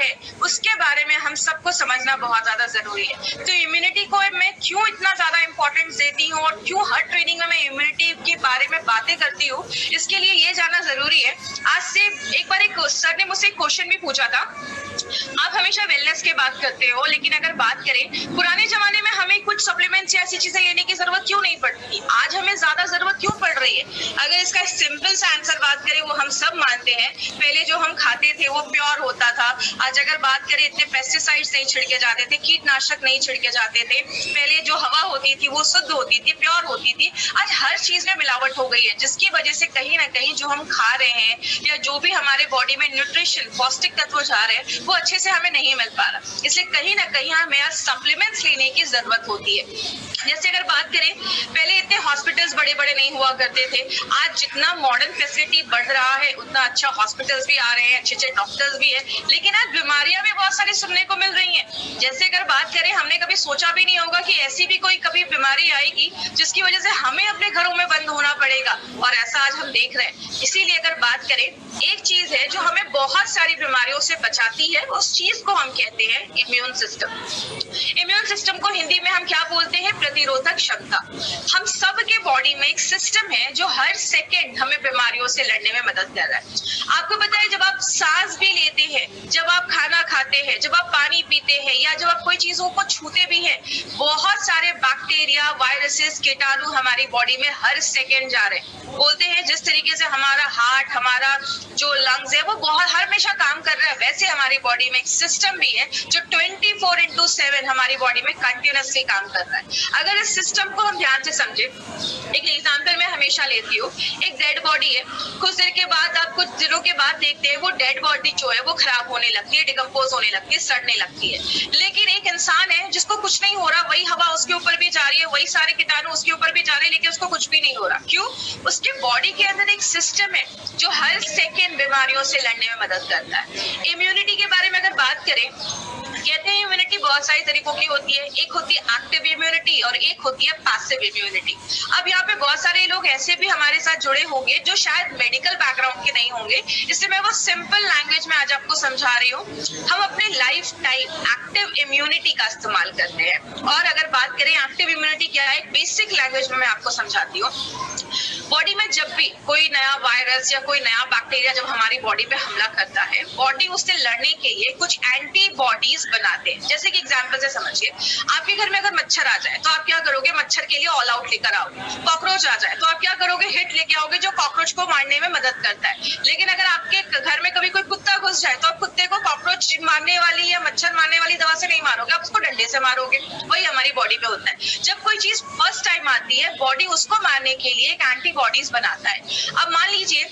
है उसके बारे में हम सबको समझना बहुत ज्यादा जरूरी है। तो इम्यूनिटी को मैं क्यों इतना ज्यादा इंपॉर्टेंस देती हूँ और क्यों हर ट्रेनिंग में मैं इम्यूनिटी के बारे में बातें करती हूँ, इसके लिए ये जानना जरूरी है। आज से एक बार एक सर ने मुझसे एक क्वेश्चन भी पूछा था, आप हमेशा वेलनेस की बात करते हो, लेकिन अगर बात करें पुराने जमाने में हमें कुछ सप्लीमेंट्स या ऐसी चीजें लेने की जरूरत क्यों नहीं पड़ती थी, आज हमें ज्यादा जरूरत क्यों पड़ रही है? अगर इसका सिंपल सा आंसर बात करें, वो हम सब मानते हैं, पहले जो हम खाते थे वो प्योर होता था। आज अगर बात करें, इतने पेस्टिसाइड्स नहीं छिड़के जाते थे, कीटनाशक नहीं छिड़के जाते थे, पहले जो हवा होती थी वो शुद्ध होती थी, प्योर होती थी। आज हर चीज में मिलावट हो गई है, जिसकी वजह से कहीं ना कहीं जो हम खा रहे हैं या जो भी हमारे बॉडी में न्यूट्रिशन पौष्टिक तत्व जा रहे हैं वो अच्छे से हमें नहीं मिल पा रहा। इसलिए कहीं ना कहीं हमें सप्लीमेंट्स लेने की जरूरत होती है। जैसे अगर बात करें, पहले इतने हॉस्पिटल्स बड़े बड़े नहीं हुआ करते थे, आज जितना मॉडर्न फैसिलिटी बढ़ रहा है उतना अच्छा हॉस्पिटल्स भी आ रहे हैं, अच्छे अच्छे डॉक्टर्स भी है, लेकिन आज बीमारियां भी बहुत सारी सुनने को मिल रही हैं। जैसे अगर बात करें, हमने कभी सोचा भी नहीं होगा कि ऐसी भी कोई कभी बीमारी आएगी जिसकी वजह से हमें अपने घरों में बंद होना पड़ेगा, और ऐसा आज हम देख रहे हैं। इसीलिए अगर बात करें, एक चीज है जो हमें बहुत सारी बीमारियों से बचाती है, उस चीज को हम कहते हैं इम्यून सिस्टम। इम्यून सिस्टम को हिंदी में हम क्या बोलते हैं? प्रतिरोधक क्षमता। हम सब के बॉडी में एक सिस्टम है जो हर सेकेंड हमें बीमारियों से लड़ने में मदद कर रहा है। आपको पता है, जब आप सांस भी लेते हैं, जब आप खाना खाते हैं, जब आप पानी पीते हैं, या जब आप कोई चीजों को छूते भी हैं, बहुत सारे बैक्टीरिया, वायरसेस, कीटाणु हमारी बॉडी में हर सेकेंड जा रहे हैं। बोलते हैं जिस तरीके से हमारा हार्ट, हमारा जो लंग्स है वो बहुत हमेशा काम कर रहा है, वैसे हमारी बॉडी में एक सिस्टम भी है जो 24/7 हमारी बॉडी में कंटिन्यूअसली काम कर रहा है। अगर इस सिस्टम को हम ध्यान से समझे, एक एग्जांपल मैं हमेशा लेती हूँ, एक डेड बॉडी है, कुछ देर के बाद, आप कुछ दिनों के बाद देखते हैं वो डेड बॉडी जो है वो खराब होने लगती है, डिकम्पोज होने लगती है, सड़ने लगती है। लेकिन एक इंसान है जिसको कुछ नहीं हो रहा, वही हवा उसके ऊपर भी जा रही है, वही सारे कीटाणु उसके ऊपर भी जा रहे हैं, लेकिन उसको कुछ भी नहीं हो रहा। क्यों? उसके बॉडी के अंदर एक सिस्टम है जो हर सेकेंड बीमारियों से लड़ने में मदद करता है। इम्यूनिटी के बारे में अगर बात करें, कहते हैं इम्यूनिटी बहुत सारी तरीकों की होती है। एक होती है एक्टिव इम्यूनिटी और एक होती है पैसिव इम्यूनिटी। अब यहाँ पे बहुत सारे लोग ऐसे भी हमारे साथ जुड़े होंगे जो शायद मेडिकल बैकग्राउंड के नहीं होंगे, इसलिए मैं वो सिंपल लैंग्वेज में आज आपको समझा रही हूँ। हम अपने लाइफ टाइम एक्टिव इम्यूनिटी का इस्तेमाल करते हैं, और अगर बात करें एक्टिव इम्यूनिटी क्या है, एक बेसिक लैंग्वेज में मैं आपको समझाती हूँ। बॉडी में जब भी कोई नया वायरस या कोई नया बैक्टीरिया जब हमारी बॉडी पे हमला करता है, बॉडी उससे लड़ने के लिए कुछ एंटीबॉडीज बनाते हैं। जैसे कि एग्जांपल से समझिए, आपके घर में अगर मच्छर आ जाए तो आप क्या करोगे? मच्छर के लिए ऑल आउट लेकर आओगे। कॉकरोच आ जाए तो आप क्या करोगे? हिट लेके आओगे, जो कॉकरोच को मारने में मदद करता है। लेकिन अगर आपके घर में कभी कोई कुत्ता घुस जाए तो आप कुत्ते को कॉकरोच मारने वाली या मच्छर मारने वाली दवा से नहीं मारोगे, आप उसको डंडे से मारोगे। वही हमारी बॉडी पे होता है। जब कोई चीज फर्स्ट टाइम आती है, बॉडी उसको मारने के लिए एक एंटीबॉडीज बनाता है। अब मान लीजिए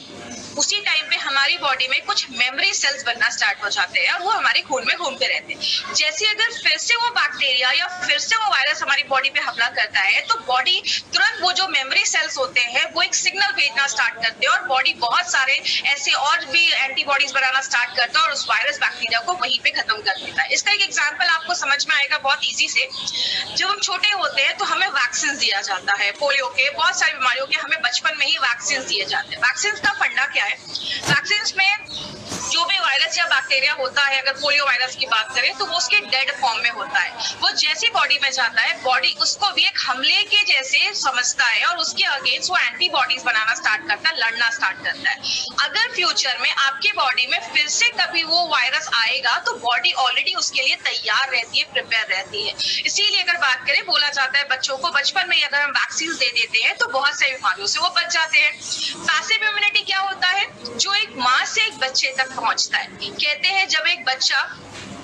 उसी टाइम पे हमारी बॉडी में कुछ मेमोरी सेल्स बनना स्टार्ट हो जाते हैं और वो हमारे खून में घूमते रहते हैं। जैसे अगर फिर से वो बैक्टीरिया या फिर से वो वायरस हमारी बॉडी पे हमला करता है, तो बॉडी तुरंत वो जो मेमोरी सेल्स होते हैं वो एक सिग्नल भेजना स्टार्ट करते हैं, और बॉडी बहुत सारे ऐसे और भी एंटीबॉडीज बनाना स्टार्ट करता है और उस वायरस बैक्टीरिया को वहीं पे खत्म कर देता है। इसका एक एग्जाम्पल आपको समझ में आएगा बहुत ईजी से। जब हम छोटे होते हैं तो हमें वैक्सीन दिया जाता है, पोलियो के, बहुत सारी बीमारियों के हमें बचपन में ही वैक्सीन दिए जाते हैं। वैक्सीन का फंडा क्या है? वैक्सीन में जो भी वायरस या बैक्टीरिया होता है, अगर पोलियो वायरस की बात करें तो वो उसके डेड फॉर्म में होता है। वो जैसी बॉडी में जाता है, बॉडी उसको भी एक हमले के जैसे समझता है और उसके अगेंस्ट वो एंटीबॉडीज बनाना स्टार्ट करता है, लड़ना स्टार्ट करता है। अगर फ्यूचर में आपकी बॉडी में फिर से कभी वो वायरस आएगा तो बॉडी ऑलरेडी उसके लिए तैयार रहती है, प्रिपेयर रहती है। इसीलिए अगर बात करें, बोला जाता है बच्चों को बचपन में अगर हम वैक्सीन दे देते हैं तो बहुत सारी बीमारियों से वो बच जाते हैं। पैसिव इम्यूनिटी क्या होता है? जो एक माँ से एक बच्चे तक पहुंचता है। कहते हैं जब एक बच्चा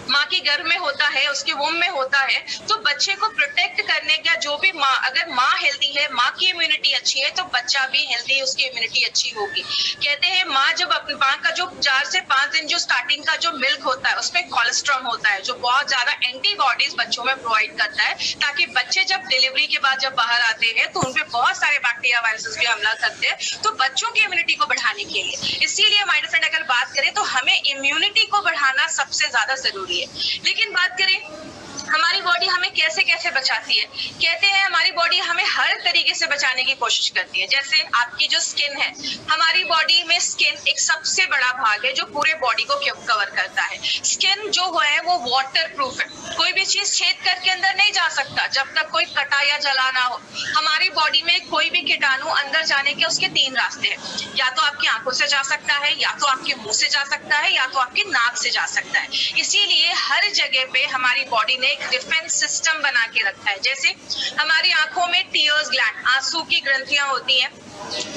माँ के गर्भ में होता है, उसके वोम में होता है, तो बच्चे को प्रोटेक्ट करने का जो भी माँ, अगर माँ हेल्दी है, माँ की इम्यूनिटी अच्छी है, तो बच्चा भी हेल्दी, उसकी इम्यूनिटी अच्छी होगी। कहते हैं माँ जब अपनी माँ का जो 4 से 5 दिन जो स्टार्टिंग का जो मिल्क होता है उसमें कोलेस्ट्रॉल होता है, जो बहुत ज्यादा एंटीबॉडीज बच्चों में प्रोवाइड करता है, ताकि बच्चे जब डिलीवरी के बाद जब बाहर आते हैं तो उनपे बहुत सारे बैक्टीरिया वायरसेस भी हमला करते हैं, तो बच्चों की इम्यूनिटी को बढ़ाने के लिए। इसीलिए माय डियर फ्रेंड, अगर बात करें तो हमें इम्यूनिटी को बढ़ाना सबसे ज्यादा जरूरी है। लेकिन बात करें हमारी बॉडी हमें कैसे कैसे बचाती है? कहते हैं हमारी बॉडी हमें हर तरीके से बचाने की कोशिश करती है। जैसे आपकी जो स्किन है, हमारी बॉडी में स्किन एक सबसे बड़ा भाग है जो पूरे बॉडी को कवर करता है। स्किन जो है वो वाटर प्रूफ है, कोई भी चीज छेद करके अंदर नहीं जा सकता जब तक कोई कटा या जला ना हो। हमारी बॉडी में कोई भी कीटाणु अंदर जाने के उसके 3 रास्ते हैं, या तो आपकी आंखों से जा सकता है, या तो आपके मुंह से जा सकता है, या तो आपकी नाक से जा सकता है। इसीलिए हर जगह पे हमारी बॉडी ने एक डिफेंस सिस्टम बना के रखा है। जैसे हमारी आंखों में टीयर्स ग्लैंड, आंसू की ग्रंथियां होती हैं।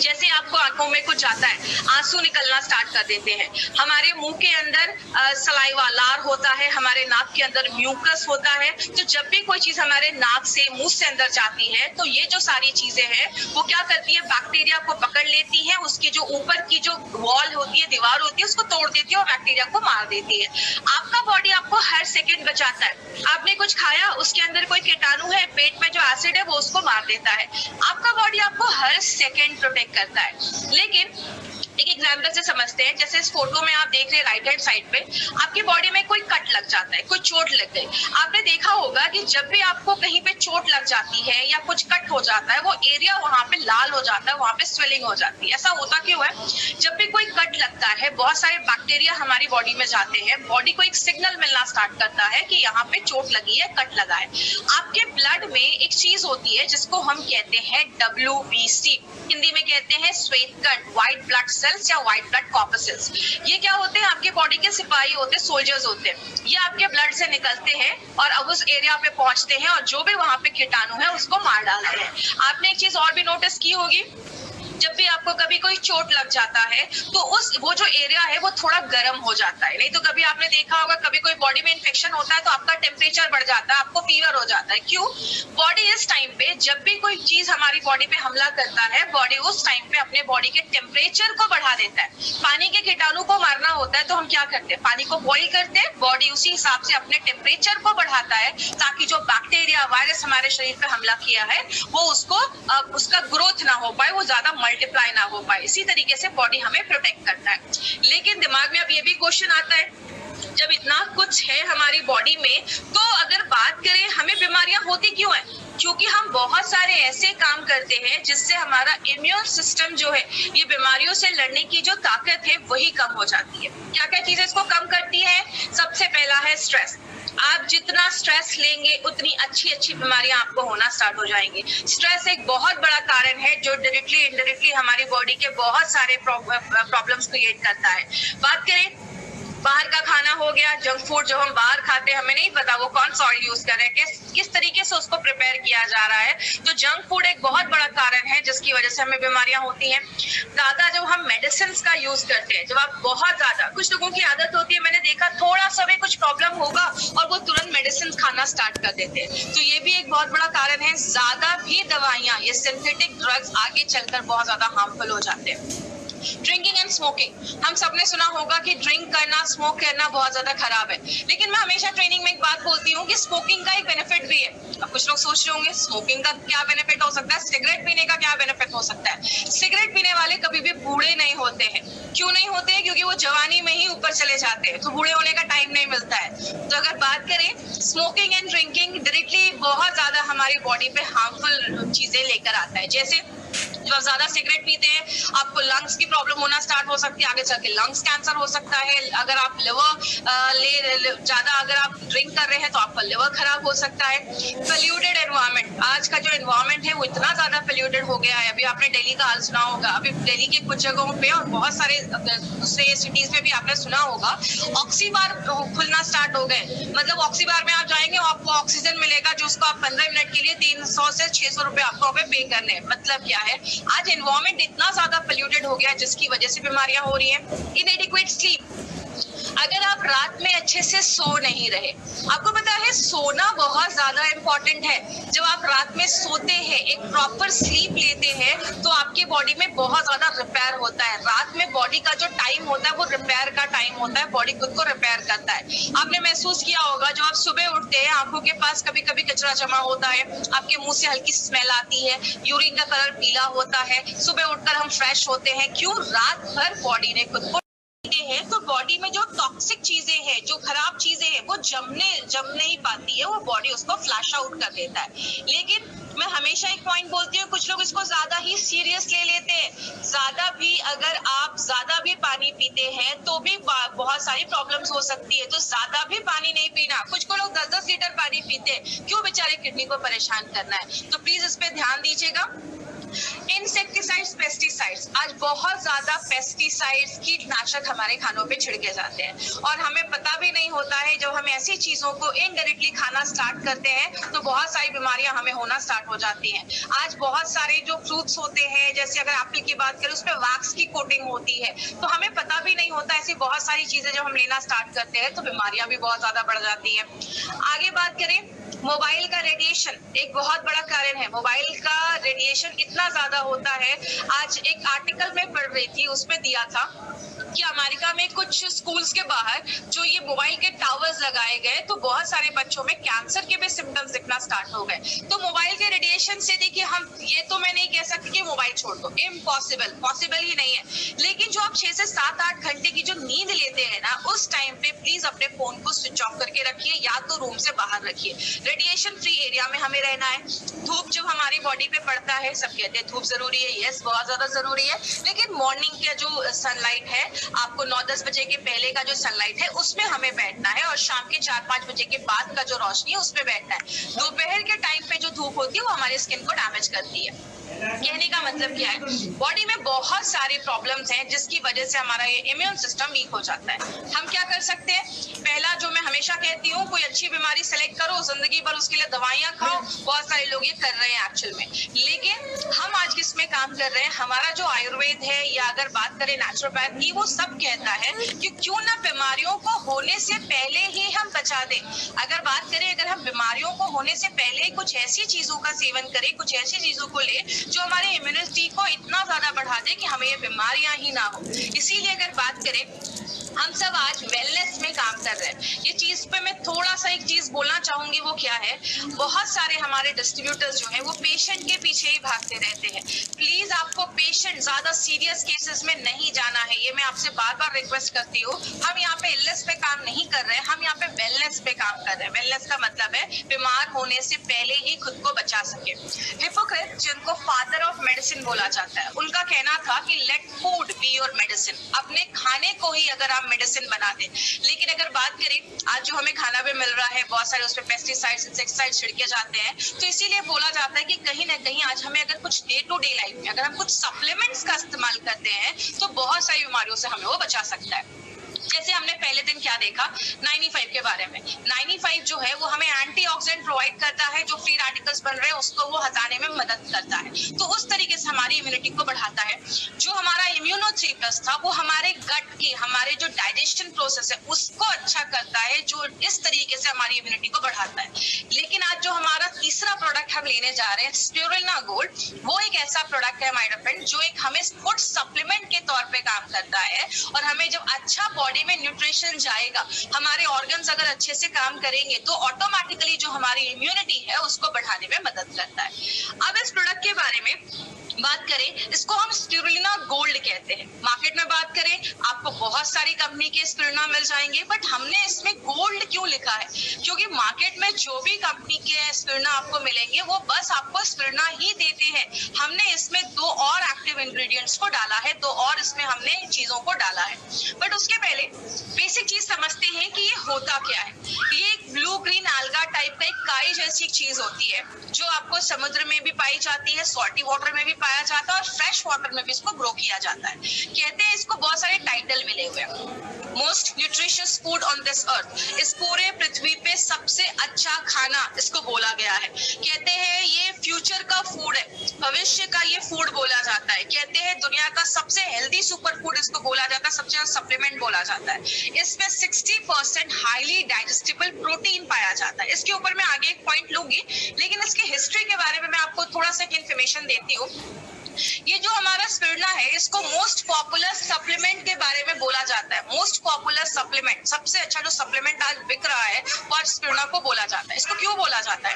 जैसे आपको आंखों में कुछ जाता है, आंसू निकलना स्टार्ट कर देते हैं। हमारे मुंह के अंदर सलाइवा, लार होता है, हमारे नाक के अंदर म्यूकस होता है। तो जब भी कोई चीज हमारे नाक से, मुंह से अंदर जाती है, तो ये जो सारी चीजें हैं वो क्या करती है, बैक्टीरिया को पकड़ लेती है, उसकी जो ऊपर की जो वॉल होती है, दीवार होती है, उसको तोड़ देती है और बैक्टीरिया को मार देती है। आपका बॉडी आपको हर सेकेंड बचाता है। आपने कुछ खाया, उसके अंदर कोई कीटाणु है, पेट में जो एसिड है वो उसको मार देता है। आपका बॉडी आपको हर सेकेंड प्रोटेक्ट करता है। लेकिन एक एग्जाम्पल से समझते हैं। जैसे इस फोटो में आप देख रहे हैं राइट हैंड साइड पे, आपकी बॉडी में कोई कट लग जाता है, कोई चोट लग गई। आपने देखा होगा कि जब भी आपको कहीं पे चोट लग जाती है या कुछ कट हो जाता है, वो एरिया वहां पे लाल हो जाता है, वहां पे स्वेलिंग हो जाती है। ऐसा होता क्यों है? जब भी कोई कट लगता है, बहुत सारे बैक्टीरिया हमारी बॉडी में जाते हैं, बॉडी को एक सिग्नल मिलना स्टार्ट करता है कि यहाँ पे चोट लगी है, कट लगा है। आपके ब्लड में एक चीज होती है जिसको हम कहते हैं WBC, हिंदी में कहते हैं श्वेत कण, व्हाइट ब्लड सेल्स या व्हाइट ब्लड कॉर्पसेल्स। ये क्या होते हैं? आपके बॉडी के सिपाही होते हैं, सोल्जर्स होते हैं। ये आपके ब्लड से निकलते हैं और अब उस एरिया पे पहुंचते हैं और जो भी वहां पे कीटाणु है उसको मार डालते हैं। आपने एक चीज और भी नोटिस की होगी, जब भी आपको कभी कोई चोट लग जाता है तो वो जो एरिया है वो थोड़ा गर्म हो जाता है। नहीं तो कभी आपने देखा होगा, कभी कोई बॉडी में इन्फेक्शन होता है तो आपका टेम्परेचर बढ़ जाता है, आपको फीवर हो जाता है। क्यों? बॉडी इस टाइम पे, जब भी कोई चीज हमारी बॉडी पे हमला करता है, बॉडी उस टाइम पे अपने बॉडी के टेम्परेचर को बढ़ा देता है। पानी के कीटाणु को मारना होता है तो हम क्या करते हैं? पानी को बॉइल करते हैं, बॉडी उसी हिसाब से अपने टेम्परेचर को बढ़ाता है ताकि जो बैक्टीरिया, वायरस हमारे शरीर पे हमला किया है वो उसका ग्रोथ ना हो पाए, वो ज्यादा मल्टीप्लाई ना हो पाए। इसी तरीके से बॉडी हमें प्रोटेक्ट करता है। लेकिन दिमाग में अब ये भी क्वेश्चन आता है, जब इतना कुछ है हमारी बॉडी में, तो अगर बात करें हमें बीमारियां होती क्यों है? क्योंकि हम बहुत सारे ऐसे काम करते हैं जिससे हमारा इम्यून सिस्टम जो है, ये बीमारियों से लड़ने की जो ताकत है वही कम हो जाती है। क्या क्या चीजें इसको कम करती है? सबसे पहला है स्ट्रेस। आप जितना स्ट्रेस लेंगे उतनी अच्छी अच्छी बीमारियां आपको होना स्टार्ट हो जाएंगी। स्ट्रेस एक बहुत बड़ा कारण है जो डायरेक्टली इनडायरेक्टली हमारी बॉडी के बहुत सारे प्रॉब्लम्स क्रिएट करता है। बात करें बाहर का खाना हो गया, जंक फूड जो हम बाहर खाते हैं, हमें नहीं पता वो कौन सा ऑयल यूज कर रहे हैं, किस तरीके से उसको प्रिपेयर किया जा रहा है। तो जंक फूड एक बहुत बड़ा कारण है जिसकी वजह से हमें बीमारियां होती हैं। ज्यादा जब हम मेडिसिन का यूज करते हैं, जब आप बहुत ज्यादा, कुछ लोगों की आदत होती है, मैंने देखा थोड़ा सा भी कुछ प्रॉब्लम होगा और वो तुरंत मेडिसिन खाना स्टार्ट कर देते हैं। तो ये भी एक बहुत बड़ा कारण है। ज्यादा भी दवाइयां, ये सिंथेटिक ड्रग्स आगे चलकर बहुत ज्यादा हार्मफुल हो जाते हैं। ड्रिंकिंग एंड स्मोकिंग, हम सबने सुना होगा कि ड्रिंक करना, स्मोक करना बहुत ज्यादा खराब है। लेकिन मैं हमेशा ट्रेनिंग में एक बात बोलती हूँ कि स्मोकिंग का एक बेनिफिट भी है। अब कुछ लोग सोच रहे होंगे स्मोकिंग का क्या बेनिफिट हो सकता है, सिगरेट पीने का क्या बेनिफिट हो सकता है। सिगरेट पीने वाले कभी भी बूढ़े नहीं होते हैं। क्यों नहीं होते हैं? क्योंकि वो जवानी में ही ऊपर चले जाते हैं, तो बूढ़े होने का टाइम नहीं मिलता है। तो अगर बात करें, स्मोकिंग एंड ड्रिंकिंग डायरेक्टली बहुत ज्यादा हमारी बॉडी पे हार्मफुल चीजें लेकर आता है। जैसे जब आप ज्यादा सिगरेट पीते हैं, आपको लंग्स की प्रॉब्लम होना स्टार्ट हो सकती है, आगे चल के लंग्स कैंसर हो सकता है। अगर आप लिवर ज्यादा अगर आप ड्रिंक कर रहे हैं तो आपका लिवर खराब हो सकता है। पोल्यूटेड एनवायरनमेंट, आज का जो एनवायरनमेंट है वो इतना ज्यादा पोल्यूटेड हो गया है। अभी आपने दिल्ली का हाल सुना होगा, अभी दिल्ली के कुछ जगहों पे और बहुत सारे दूसरे सिटीज में भी आपने सुना होगा, ऑक्सीबार खुलना स्टार्ट हो गए। मतलब ऑक्सीबार में आप जाएंगे, आपको ऑक्सीजन मिलेगा जो उसको आप 15 मिनट के लिए 300 से 600 रुपए आपको पे करने हैं। मतलब क्या है, आज एनवायरनमेंट इतना ज्यादा पोल्यूटेड हो गया है जिसकी वजह से बीमारियां हो रही हैं। इनएडिक्वेट स्लीप, अगर आप रात में अच्छे से सो नहीं रहे, आपको पता है सोना बहुत ज्यादा इंपॉर्टेंट है। जब आप रात में सोते हैं, एक प्रॉपर स्लीप लेते हैं, तो आपके बॉडी में बहुत ज्यादा रिपेयर होता है। रात में बॉडी का जो टाइम होता है वो रिपेयर का टाइम होता है, बॉडी खुद को रिपेयर करता है। आपने महसूस किया होगा, जब आप सुबह उठते हैं, आंखों के पास कभी कभी कचरा जमा होता है, आपके मुंह से हल्की स्मेल आती है, यूरिन का कलर पीला होता है, सुबह उठकर हम फ्रेश होते हैं। क्यों? रात भर बॉडी ने खुद को हैं तो बॉडी में जो टॉक्सिक चीजें हैं, जो खराब चीजें हैं, वो जम नहीं पाती है, वो बॉडी उसको फ्लैश आउट कर देता है। लेकिन मैं हमेशा एक पॉइंट बोलती हूँ, कुछ लोग इसको ज्यादा ही सीरियस ले लेते हैं। अगर आप ज्यादा भी पानी पीते हैं तो भी बहुत सारी प्रॉब्लम्स हो सकती है, तो ज्यादा भी पानी नहीं पीना। कुछ को लोग 10-10 लीटर पानी पीते हैं, क्यों बेचारे किडनी को परेशान करना है। तो प्लीज इस पे ध्यान दीजिएगा। इंसेक्टिसाइड्स, पेस्टिसाइड्स, आज बहुत ज्यादा पेस्टिसाइड्स, कीटनाशक हमारे खानों पे छिड़के जाते हैं और हमें पता भी नहीं होता है। जब हम ऐसी चीजों को इनडायरेक्टली खाना स्टार्ट करते हैं तो बहुत सारी बीमारियां हमें होना स्टार्ट हो जाती हैं। आज बहुत सारे जो फ्रूट्स होते हैं, जैसे अगर एप्पल की बात करें, उसमें वैक्स की कोटिंग होती है, तो हमें पता भी नहीं होता। ऐसी बहुत सारी चीजें जब हम लेना स्टार्ट करते हैं तो बीमारियां भी बहुत ज्यादा बढ़ जाती हैं। आगे बात करें, मोबाइल का रेडिएशन एक बहुत बड़ा कारण है। मोबाइल का रेडिएशन इतना ज्यादा होता है, आज एक आर्टिकल में पढ़ रही थी, उसमें दिया था कि अमेरिका में कुछ स्कूल्स के बाहर जो ये मोबाइल के टावर्स लगाए गए तो बहुत सारे बच्चों में कैंसर के भी सिम्टम्स दिखना स्टार्ट हो गए। तो मोबाइल के रेडिएशन से देखिए, हम ये तो मैं नहीं कह सकती कि मोबाइल छोड़ दो, इम्पॉसिबल, पॉसिबल ही नहीं है। लेकिन जो आप 6 से 7-8 घंटे की जो नींद लेते हैं ना, उस टाइम पे प्लीज अपने फोन को स्विच ऑफ करके रखिए, या तो रूम से बाहर रखिए। रेडिएशन फ्री एरिया में हमें रहना है। धूप जब हमारी बॉडी पे पड़ता है, सब कहते हैं धूप जरूरी है, यस बहुत ज्यादा जरूरी है, लेकिन मॉर्निंग का जो सनलाइट है, आपको 9-10 बजे के पहले का जो सनलाइट है उसमें हमें बैठना है, और शाम के 4-5 बजे के बाद का जो रोशनी है उसमें बैठना है। दोपहर के टाइम पे जो धूप होती है वो हमारी स्किन को डैमेज करती है। कहने का मतलब क्या है, बॉडी में बहुत सारे प्रॉब्लम्स हैं जिसकी वजह से हमारा ये इम्यून सिस्टम वीक हो जाता है। हम क्या कर सकते हैं? पहला, जो मैं हमेशा कहती हूँ, कोई अच्छी बीमारी सेलेक्ट करो, जिंदगी भर उसके लिए दवाइयां खाओ। बहुत सारे लोग ये कर रहे हैं एक्चुअल में, लेकिन हम आज किस में काम कर रहे हैं? हमारा जो आयुर्वेद है, या अगर बात करें नेचुरोपैथ की, वो सब कहता है कि क्यों ना बीमारियों को होने से पहले ही हम बचा दें। अगर बात करें, अगर हम बीमारियों को होने से पहले कुछ ऐसी चीजों का सेवन करें, कुछ ऐसी चीजों को ले जो हमारे इम्यूनिटी को इतना ज्यादा बढ़ा दे कि हमें ये बीमारियां ही ना हो। इसीलिए अगर बात करें, हम सब आज वेलनेस में काम कर रहे हैं। ये चीज पे मैं थोड़ा सा एक चीज बोलना चाहूंगी, वो क्या है, बहुत सारे हमारे डिस्ट्रीब्यूटर्स जो हैं वो पेशेंट के पीछे ही भागते रहते हैं। प्लीज आपको पेशेंट ज्यादा सीरियस केसेस में नहीं जाना है, ये मैं आपसे बार बार रिक्वेस्ट करती हूँ। हम यहाँ पे इलनेस पे काम नहीं कर रहे हैं, हम यहाँ पे वेलनेस पे काम कर रहे हैं। वेलनेस का मतलब है बीमार होने से पहले ही खुद को बचा सके। हिपोक्रेट, जिनको फादर ऑफ मेडिसिन बोला जाता है, उनका कहना था कि let food be your medicine. अपने खाने को ही अगर आप मेडिसिन बना दे। लेकिन अगर बात करें, आज जो हमें खाना भी मिल रहा है, बहुत सारे उसमें पेस्टिसाइड्स, इंसेक्टिसाइड्स छिड़के जाते हैं, तो इसीलिए बोला जाता है कि कहीं ना कहीं आज हमें अगर कुछ डे टू डे लाइफ में अगर हम कुछ सप्लीमेंट्स का इस्तेमाल करते हैं तो बहुत सारी बीमारियों से हमें वो बचा सकता है। जैसे हमने पहले दिन क्या देखा, 95 के बारे में। 95 जो है वो हमें एंटीऑक्सीडेंट प्रोवाइड करता है, जो फ्री रेडिकल्स बन रहे हैं उसको वो हटाने में मदद करता है। तो उस तरीके से हमारी इम्यूनिटी को बढ़ाता है। जो हमारा इम्यूनो 3+ था, वो हमारे गट की, हमारे जो डाइजेशन प्रोसेस है उसको अच्छा करता है, जो इस तरीके से हमारी इम्यूनिटी को बढ़ाता है। लेकिन आज जो हमारा तीसरा प्रोडक्ट हम लेने जा रहे हैं, स्पिरुलिना गोल्ड, वो एक ऐसा प्रोडक्ट है माय फ्रेंड, जो एक हमें फूड सप्लीमेंट के तौर पे काम करता है। और हमें जब अच्छा बॉडी में न्यूट्रिशन जाएगा, हमारे ऑर्गन्स अगर अच्छे से काम करेंगे, तो ऑटोमेटिकली जो हमारी इम्यूनिटी है उसको बढ़ाने में मदद करता है। अब इस प्रोडक्ट के बारे में बात करें, इसको हम स्पिरुलिना गोल्ड कहते हैं। मार्केट में बात करें, आपको बहुत सारी कंपनी के स्पिरुलिना मिल जाएंगे, बट हमने इसमें गोल्ड क्यों लिखा है? क्योंकि मार्केट में जो भी कंपनी के स्पिरुलिना आपको मिलेंगे वो बस आपको स्पिरुलिना ही देते हैं। हमने इसमें 2 और एक्टिव इंग्रेडिएंट्स को डाला है, 2 और इसमें हमने चीजों को डाला है। बट उसके पहले बेसिक चीज समझते हैं कि ये होता क्या है। ये एक ब्लू ग्रीन alga टाइप का एक काई जैसी एक चीज होती है, जो आपको समुद्र में भी पाई जाती है, सॉल्टी वाटर में भी पाया जाता है, और फ्रेश वाटर में भी इसको ग्रो किया जाता है। कहते हैं इसको बहुत सारे टाइटल मिले हुए हैं। Most nutritious food on this earth, इस पूरे पृथ्वी पे सबसे अच्छा खाना इसको बोला गया है। कहते हैं ये फ्यूचर का फूड है, भविष्य का ये फूड बोला जाता है। कहते हैं दुनिया का सबसे हेल्दी सुपर फूड इसको बोला जाता है, सबसे ज्यादा सप्लीमेंट बोला जाता है। इसमें 60% हाईली डाइजेस्टेबल प्रोटीन पाया जाता है। इसके ऊपर मैं आगे एक पॉइंट लूंगी, लेकिन इसकी हिस्ट्री के बारे में मैं आपको थोड़ा सा इन्फॉर्मेशन देती हूँ। ये जो हमारा स्पिरुलिना है, इसको मोस्ट पॉपुलर सप्लीमेंट के बारे में बोला जाता है। मोस्ट पॉपुलर सप्लीमेंट, सबसे अच्छा जो सप्लीमेंट आज बिक रहा है वो स्पिरुलिना को बोला जाता है। इसको क्यों बोला जाता है?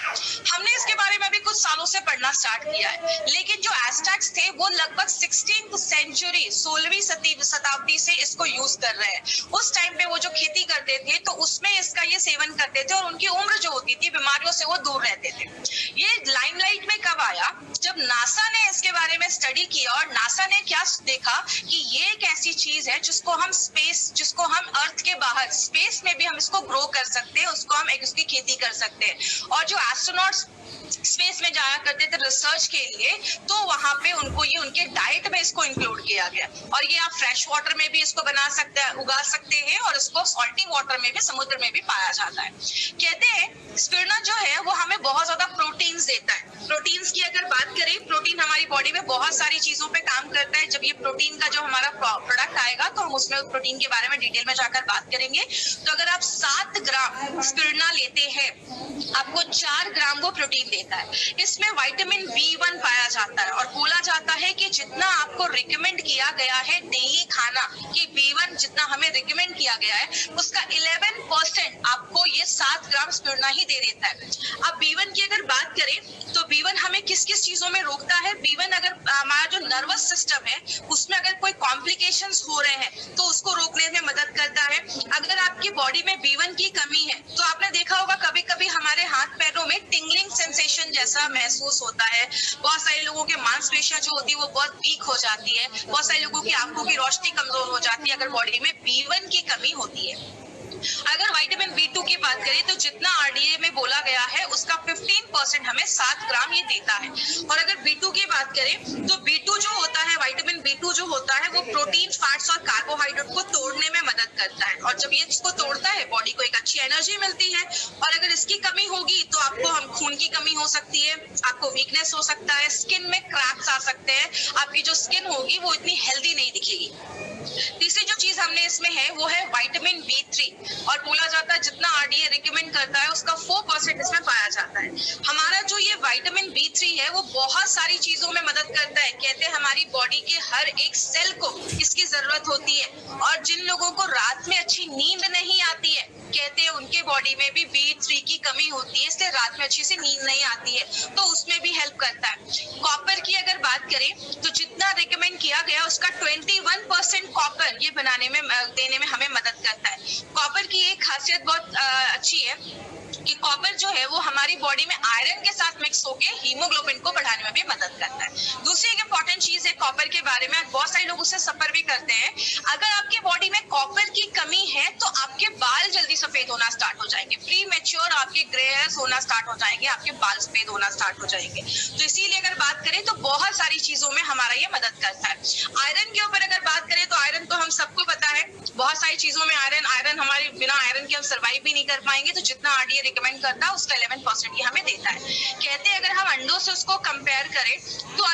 हमने इसके बारे में अभी कुछ सालों से पढ़ना स्टार्ट किया है, लेकिन जो एज़टेक्स थे वो लगभग 16th सेंचुरी 16वीं शताब्दी से इसको यूज कर रहे हैं। उस टाइम पे वो जो खेती करते थे तो उसमें इसका ये सेवन करते थे और उनकी उम्र जो होती थी बीमारियों से वो दूर रहते थे। ये लाइमलाइट में कब आया? जब नासा ने इसके बारे में स्टडी किया और नासा ने क्या देखा कि ये एक ऐसी चीज है जिसको हम अर्थ के बाहर स्पेस में भी हम इसको ग्रो कर सकते हैं, उसको हम उसकी खेती कर सकते हैं। और जो एस्ट्रोनॉट्स स्पेस में जाया करते थे रिसर्च के लिए, तो वहां पे उनको ये उनके डाइट में इसको इंक्लूड किया गया। और ये आप फ्रेश वाटर में भी इसको बना सकते हैं, उगा सकते हैं, और इसको सॉल्टी वाटर में भी, समुद्र में भी पाया जाता है। कहते हैं स्पिरुलिना जो है वो हमें बहुत ज्यादा प्रोटीन्स देता है। प्रोटीन्स की अगर बात करें, प्रोटीन हमारी बॉडी में बहुत सारी चीजों पे काम करता है। जब ये प्रोटीन का जो हमारा प्रोडक्ट आएगा तो हम उसमें प्रोटीन के बारे में डिटेल में जाकर बात करेंगे। तो अगर आप 7 ग्राम स्पिरुलिना लेते हैं, आपको 4 ग्राम वो प्रोटीन देता है। इसमें विटामिन B1 पाया जाता है और बोला जाता है कि जितना आपको रिकमेंड किया गया है डेली खाना कि B1 जितना हमें रिकमेंड किया गया है उसका 11% आपको ये 7 ग्राम स्पिरुलिना ही दे देता है। अब B1 की अगर बात करें तो B1 हमें किस किस चीजों में रोकता है? B1 अगर हमारा जो नर्वस सिस्टम है उसमें अगर कोई कॉम्प्लिकेशंस हो रहे हैं तो उसको रोकने में मदद करता है। अगर आपकी बॉडी में B1 की कमी है तो आपने देखा होगा कभी कभी हमारे हाथ पैरों में टिंगलिंग सेंसेशन जैसा महसूस होता है। बहुत सारे लोगों के मांसपेशियां जो होती है वो बहुत वीक हो जाती है। बहुत सारे लोगों की आंखों की रोशनी कमजोर हो जाती है अगर बॉडी में B1 की कमी होती है। अगर विटामिन B2 की बात करें तो जितना RDA में बोला गया है उसका 15% हमें 7 ग्राम ये देता है। और अगर B2 की बात करें तो B2 जो होता है, विटामिन B2 जो होता है वो प्रोटीन, फैट्स और कार्बोहाइड्रेट को तोड़ने में मदद करता है। और जब ये इसको तोड़ता है बॉडी को एक अच्छी एनर्जी मिलती है। और अगर इसकी कमी होगी तो आपको हम खून की कमी हो सकती है, आपको वीकनेस हो सकता है, स्किन में क्रैक्स आ सकते हैं, आपकी जो स्किन होगी वो इतनी हेल्दी नहीं दिखेगी। तीसरी जो चीज हमने इसमें है वो है विटामिन B3 और बोला जाता है जितना RDA रिकमेंड करता है उसका 4% इसमें पाया जाता है। हमारा जो ये विटामिन B3 है वो बहुत सारी चीजों में मदद करता है। कहते हैं हमारी बॉडी के हर एक सेल को इसकी जरूरत होती है। और जिन लोगों को रात में अच्छी नींद नहीं आती है, कहते हैं उनके बॉडी में भी B3 की कमी होती है, इसलिए रात में अच्छी से नींद नहीं आती है, तो उसमें भी हेल्प करता है। कॉपर की अगर बात करें तो जितना रिकमेंड किया गया उसका 21% कॉपर ये बनाने में देने में हमें मदद करता है। कॉपर की एक खासियत बहुत अच्छी है कि कॉपर जो है वो हमारी बॉडी में आयरन के साथ मिक्स होके हीमोग्लोबिन को बढ़ाने में भी मदद करता है। दूसरी एक इंपॉर्टेंट चीज है कॉपर के बारे में, बहुत सारे लोग उससे सफर भी करते हैं। अगर आपके बॉडी में कॉपर की कमी है तो आपके बाल जल्दी सफेद होना स्टार्ट हो जाएंगे, प्री मैच्योर आपके ग्रे हेयर्स होना स्टार्ट हो जाएंगे, आपके बाल सफेद होना स्टार्ट हो जाएंगे। तो इसीलिए अगर बात करें तो बहुत सारी चीजों में हमारा ये मदद करता है। आयरन के ऊपर अगर बात करें तो आयरन तो हम सबको पता है, बहुत सारी चीजों में आयरन हमारे बिना आयरन के हम सर्वाइव भी नहीं कर पाएंगे। तो जितना RDA रिकमेंड करता है उसका 11% ये हमें देता है। कहते हैं अगर हम अंडों से उसको कंपेयर करें तो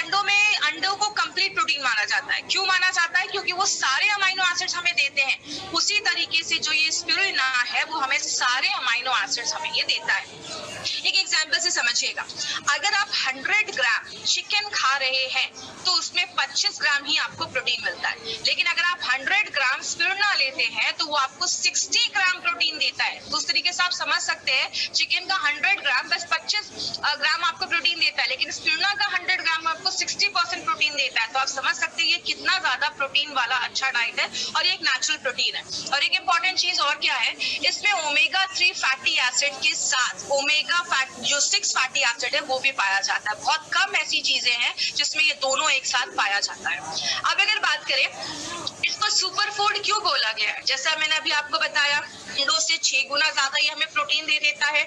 अंडों को कंप्लीट प्रोटीन माना जाता है। क्यों माना जाता है? क्योंकि वो सारे अमाइनो एसिड्स हमें देते हैं। उसी तरीके से जो ये स्पिरुलिना है वो हमें सारे अमाइनो एसिड्स हमें ये देता है। एक एग्जांपल से समझिएगा, अगर आप 100 ग्राम चिकन खा रहे हैं तो उसमें 25 ग्राम ही आपको प्रोटीन मिलता है। लेकिन अगर आप 100 ग्राम स्पिरुलिना लेते हैं तो वो आपको 60 ग्राम प्रोटीन देता है। तो उस तरीके से आप समझ सकते हैं चिकन का 100 ग्राम बस 25 ग्राम आपको प्रोटीन देता है, लेकिन स्पिरुलिना का 100 ग्राम आपको 60% प्रोटीन देता है। तो आप समझ सकते हैं ये कितना ज्यादा प्रोटीन वाला अच्छा डाइट है और ये एक नेचुरल प्रोटीन है। और एक इंपॉर्टेंट चीज और क्या है, इसमें ओमेगा 3 फैटी एसिड के साथ ओमेगा फैट जो 6 फैटी एसिड है वो भी पाया जाता है। बहुत कम ऐसी चीजें हैं जिसमें ये दोनों एक साथ पाया जाता है। अब अगर बात करें इसको सुपर फूड क्यों बोला गया है, जैसा मैंने अभी आपको बताया अंडों से 6 गुना ज्यादा ये हमें प्रोटीन दे देता है।